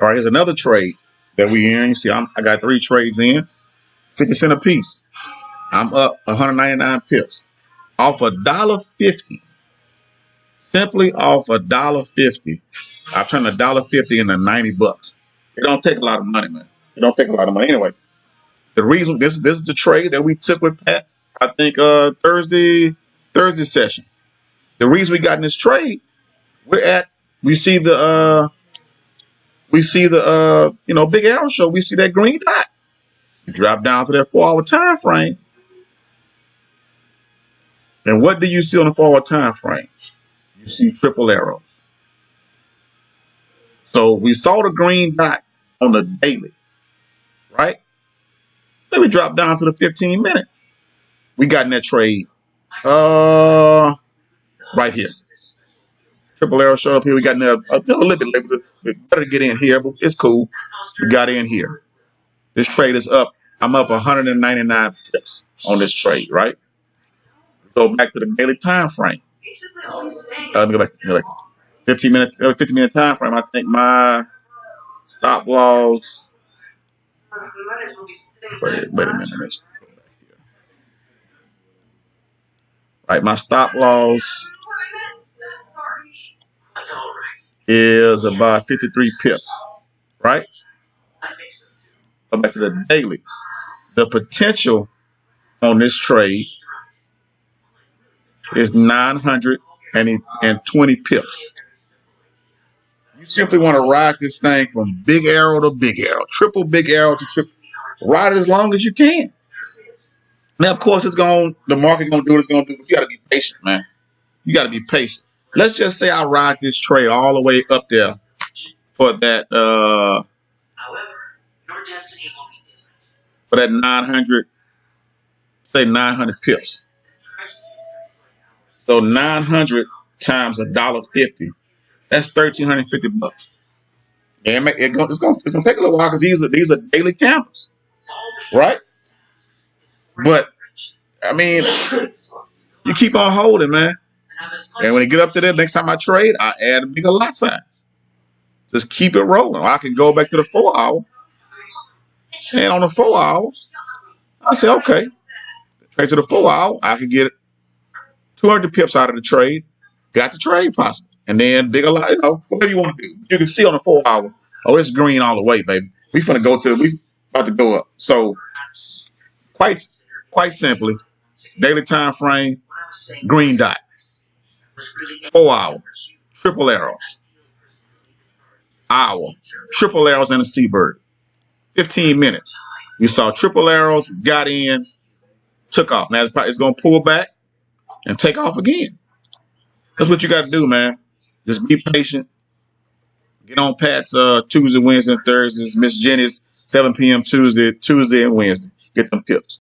All right, here's another trade that we in. You see, I got 3 trades in, 50 cents a piece. I'm up 199 pips off $1.50. Simply off $1.50. I turned $1.50 into 90 bucks. It don't take a lot of money, man. It don't take a lot of money. Anyway, the reason this is the trade that we took with Pat, I think Thursday session. The reason we got in this trade, we see the big arrow show. We see that green dot. You drop down to that 4-hour time frame. And what do you see on the 4-hour time frame? You see triple arrows. So we saw the green dot on the daily, right? Then we drop down to the 15-minute. We got in that trade right here. Triple arrow showed up here. We got in there a little bit later. Better to get in here, but it's cool. We got in here. This trade is up. I'm up 199 pips on this trade, right? Go back to the daily time frame. Let me go back to 15-minute time frame. I think my stop loss. Wait a minute. Right, my stop loss is about 53 pips, right? Go back to the daily. The potential on this trade is 920 pips. You simply want to ride this thing from big arrow to big arrow, triple big arrow to triple. Ride it as long as you can. Now, of course, the market gonna do what it's gonna do, but you gotta be patient, man. You gotta be patient. Let's just say I ride this trade all the way up there for that 900, say 900 pips. So 900 times $1.50, that's 1,350 bucks. And it's gonna take a little while because these are daily candles, right? But I mean, you keep on holding, man. And when you get up to that, next time I trade, I add a bigger lot size. Just keep it rolling. Or I can go back to the 4-hour, and on the 4-hour, I say, okay, trade to the 4-hour, I can get 200 pips out of the trade, got the trade possible, and then bigger lot, whatever you want to do. You can see on the 4-hour, it's green all the way, baby. We about to go up. So quite simply, daily time frame, green dot, 4-hour, triple arrows, hour, triple arrows and a seabird, 15 minutes. We saw triple arrows, got in, took off. Now it's going to pull back and take off again. That's what you got to do, man. Just be patient. Get on Pat's Tuesday, Wednesday, and Thursdays. Miss Jenny's 7 p.m. Tuesday and Wednesday. Get them pips.